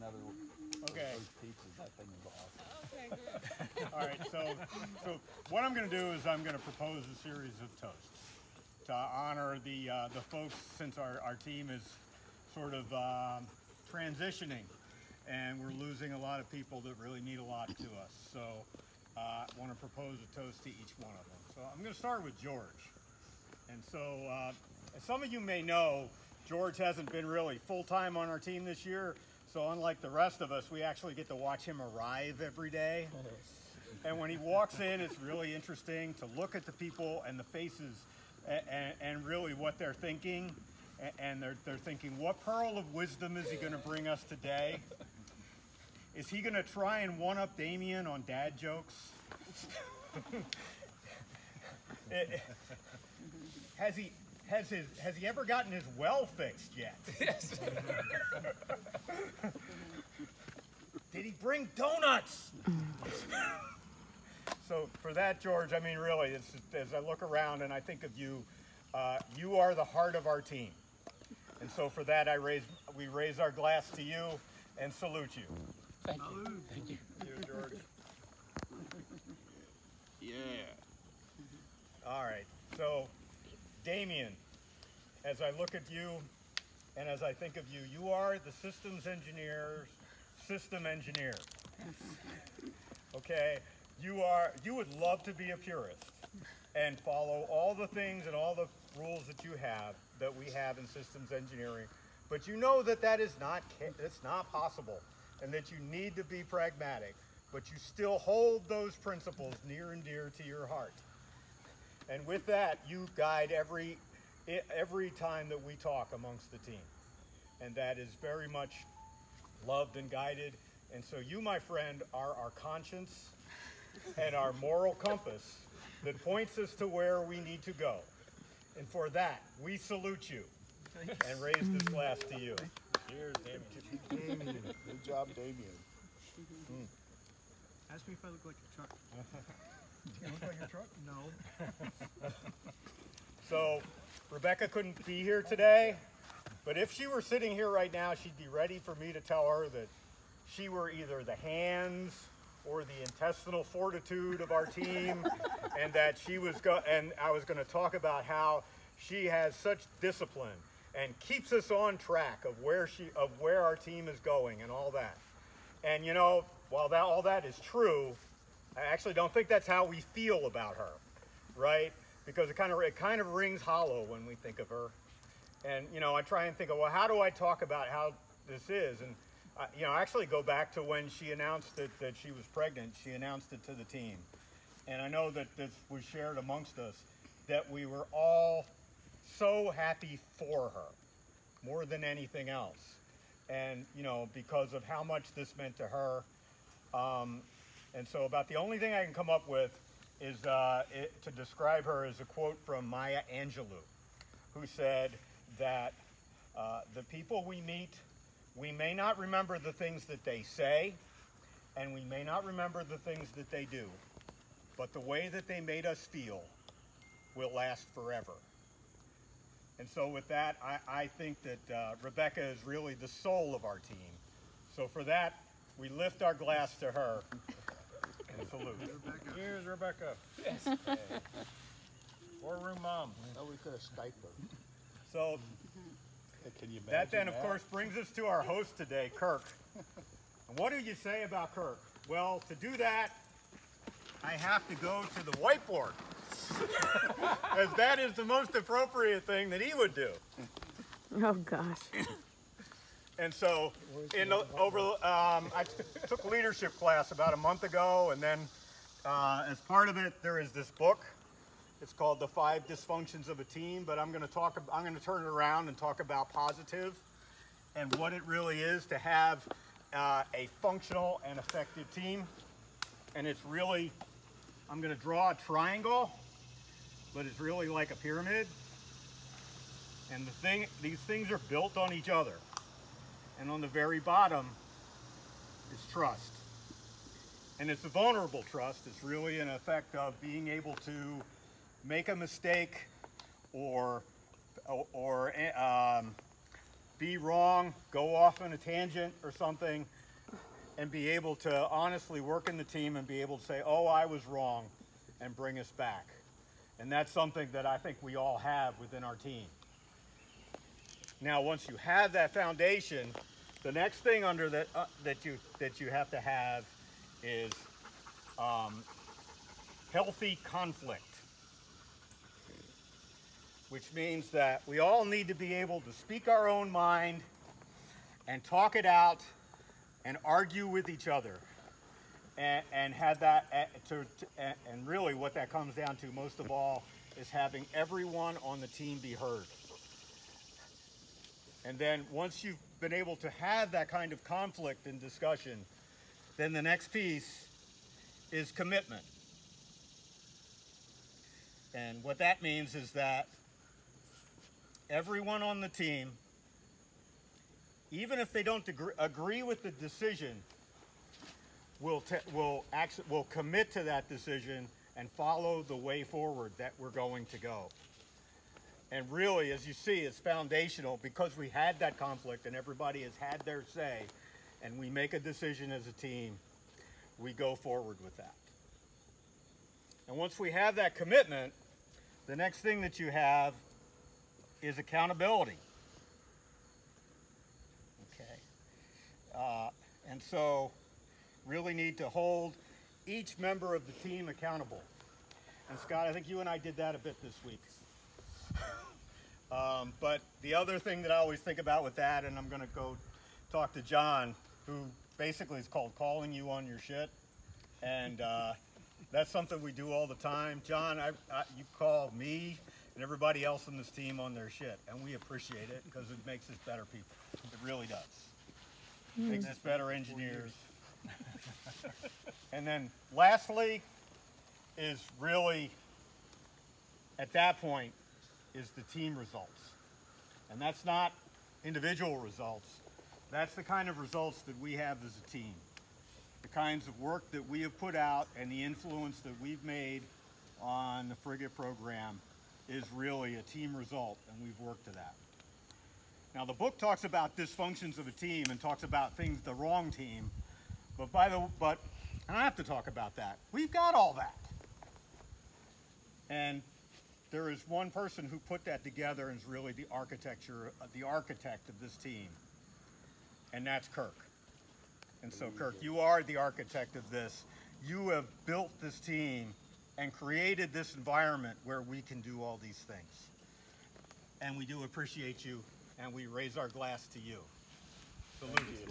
another Okay. those pizzas. That thing is awesome. Okay, good. All right, so what I'm going to do is I'm going to propose a series of toasts to honor the folks, since our team is sort of transitioning and we're losing a lot of people that really mean a lot to us. So I want to propose a toast to each one of them. So I'm going to start with George. And so as some of you may know, George hasn't been really full-time on our team this year. So unlike the rest of us, we actually get to watch him arrive every day. And when he walks in, it's really interesting to look at the people and the faces and really what they're thinking. And they're thinking, what pearl of wisdom is he going to bring us today? Is he going to try and one-up Damien on dad jokes? Has he ever gotten his well fixed yet? Yes. Did he bring donuts? So for that, George, I mean, really, as I look around and I think of you, you are the heart of our team. And so for that, we raise our glass to you and salute you. Thank you. Thank you. Cheers, George. Yeah. All right. So, Damien, as I look at you and as I think of you, you are the system engineer. Okay? You would love to be a purist and follow all the things and all the rules that we have in systems engineering. But you know that it's not possible and that you need to be pragmatic, but you still hold those principles near and dear to your heart. And with that, you guide every time that we talk amongst the team. And that is very much loved and guided. And so you, my friend, are our conscience and our moral compass that points us to where we need to go. And for that, we salute you and raise this glass to you. Cheers, Damien. Good job, Damien. Ask me if I look like a truck. Do you look like a truck? No. So Rebecca couldn't be here today, but if she were sitting here right now, she'd be ready for me to tell her that she were either the hands or the intestinal fortitude of our team, and that I was going to talk about how she has such discipline and keeps us on track of where our team is going and all that. And you know, while all that is true, I actually don't think that's how we feel about her, right? Because it kind of rings hollow when we think of her. And you know, I try and think of, well, how do I talk about how this is? And you know, I actually go back to when she announced that she was pregnant. She announced it to the team. And I know that this was shared amongst us, that we were all so happy for her, more than anything else. And, you know, because of how much this meant to her. And so about the only thing I can come up with is to describe her as a quote from Maya Angelou, who said that the people we meet, we may not remember the things that they say, and we may not remember the things that they do, but the way that they made us feel will last forever. And so with that, I think that Rebecca is really the soul of our team. So for that, we lift our glass to her and salute. Rebecca. Cheers, Rebecca. Yes. War room mom. Oh, we could have Skyped her. So Can you imagine that then, of course, brings us to our host today, Kirk. And what do you say about Kirk? Well, to do that, I have to go to the whiteboard, as that is the most appropriate thing that he would do. Oh, gosh. And so, I took a leadership class about a month ago, and then as part of it, there is this book. It's called The 5 Dysfunctions of a Team, but I'm going to turn it around and talk about positive and what it really is to have a functional and effective team. And it's really, I'm going to draw a triangle, but it's really like a pyramid. And these things are built on each other. And on the very bottom is trust. And it's a vulnerable trust. It's really an effect of being able to make a mistake or be wrong, go off on a tangent or something, and be able to honestly work in the team and be able to say, oh, I was wrong, and bring us back. And that's something that I think we all have within our team. Now, once you have that foundation, the next thing under that that you have to have is healthy conflict, which means that we all need to be able to speak our own mind and talk it out and argue with each other, and have that and really what that comes down to most of all is having everyone on the team be heard. And then once you've been able to have that kind of conflict and discussion, then the next piece is commitment. And what that means is that everyone on the team, even if they don't agree with the decision, will commit to that decision and follow the way forward that we're going to go. And really, as you see, it's foundational because we had that conflict and everybody has had their say, and we make a decision as a team, we go forward with that. And once we have that commitment, the next thing that you have is accountability. Okay. And so, really need to hold each member of the team accountable. And Scott, I think you and I did that a bit this week. But the other thing that I always think about with that, and I'm going to go talk to John, who basically is called calling you on your shit. And that's something we do all the time. John, you call me and everybody else on this team on their shit. And we appreciate it because it makes us better people. It really does. Makes us better engineers. And then lastly is really, at that point, is the team results. And that's not individual results. That's the kind of results that we have as a team. The kinds of work that we have put out and the influence that we've made on the frigate program is really a team result, and we've worked to that. Now, the book talks about dysfunctions of a team and talks about things the wrong team, but and I have to talk about that. We've got all that. And there is one person who put that together and is really the architect of this team, and that's Kirk. And so, Kirk, you are the architect of this. You have built this team and created this environment where we can do all these things. And we do appreciate you, and we raise our glass to you. Salute you.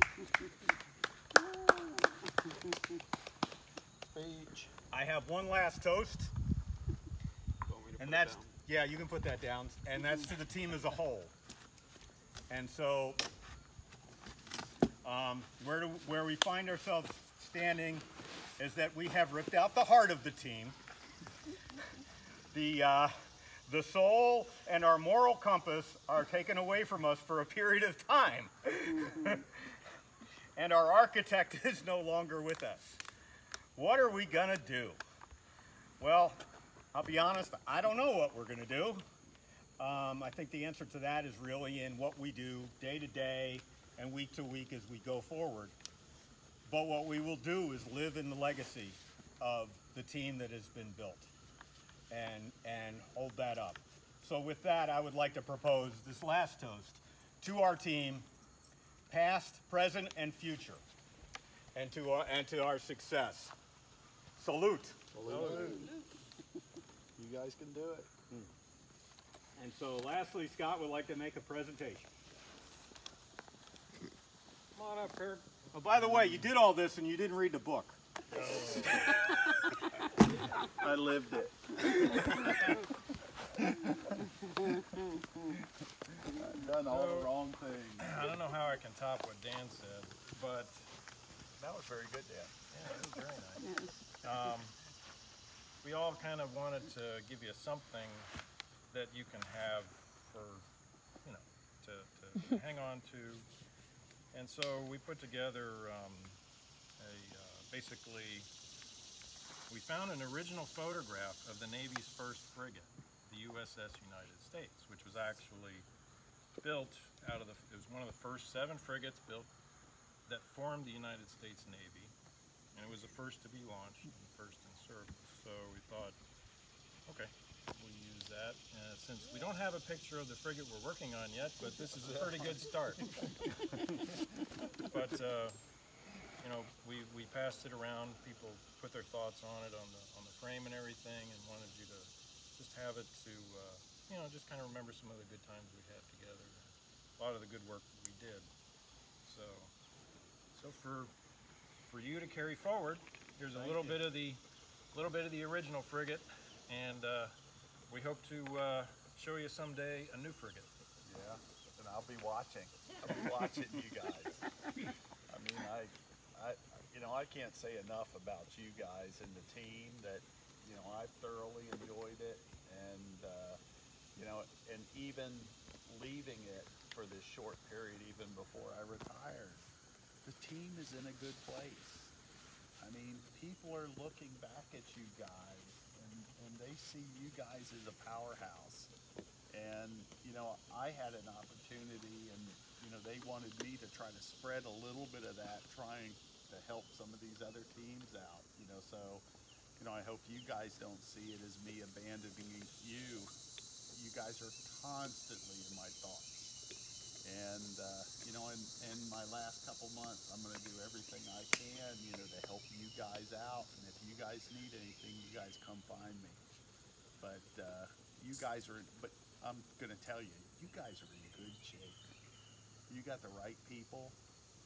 Speech. I have one last toast. And that's, yeah, you can put that down. And that's to the team as a whole. And so, where we find ourselves standing is that we have ripped out the heart of the team. The soul and our moral compass are taken away from us for a period of time. And our architect is no longer with us. What are we gonna do? Well, I'll be honest, I don't know what we're going to do. I think the answer to that is really in what we do day to day and week to week as we go forward. But what we will do is live in the legacy of the team that has been built and hold that up. So with that, I would like to propose this last toast to our team, past, present, and future, and to our success. Salute. Salute. You guys can do it. And so lastly, Scott would like to make a presentation. Come on up, Kirk. Oh, by the way, you did all this and you didn't read the book. I lived it. I've done all the wrong things. I don't know how I can top what Dan said, but That was very good, Dan. yeah, it was very nice. We all kind of wanted to give you something that you can have for, you know, to hang on to. And so we put together basically, we found an original photograph of the Navy's first frigate, the USS United States, which was actually built out of it was one of the first 7 frigates built that formed the United States Navy, and it was the first to be launched and the first in service. So we thought, okay, we'll use that. Since we don't have a picture of the frigate we're working on yet, but this is a pretty good start. But you know, we passed it around. People put their thoughts on it, on the frame and everything, and wanted you to just have it to you know, just kind of remember some of the good times we had together, a lot of the good work that we did. So for you to carry forward, here's a little bit of the original frigate, and we hope to show you someday a new frigate. Yeah, and I'll be watching. I'll be watching you guys. I mean, you know, I can't say enough about you guys and the team that, you know, I thoroughly enjoyed it, and you know, and even leaving it for this short period, even before I retired, the team is in a good place. I mean, people are looking back at you guys, and they see you guys as a powerhouse. And, you know, I had an opportunity, and, you know, they wanted me to try to spread a little bit of that, trying to help some of these other teams out, you know. So, you know, I hope you guys don't see it as me abandoning you. You guys are constantly in my thoughts. And, you know, in my last couple months, I'm going to do everything I can, you know, to help you guys out. And if you guys need anything, you guys come find me. But you guys are, but I'm going to tell you, you guys are in good shape. You got the right people.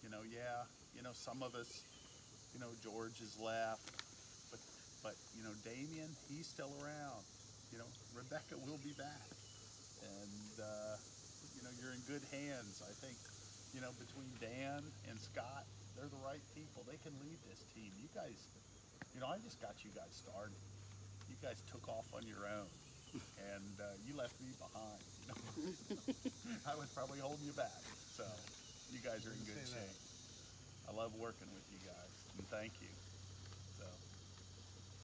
You know, yeah, you know, some of us, you know, George has left, but you know, Damien, he's still around. You know, Rebecca will be back, and you know, you're in good hands. I think, you know, between Dan and Scott, they're the right people. They can lead this team. You guys, you know, I just got you guys started. You guys took off on your own, and you left me behind. You know, I was probably holding you back. So, you guys are in good shape. I love working with you guys, and thank you. So.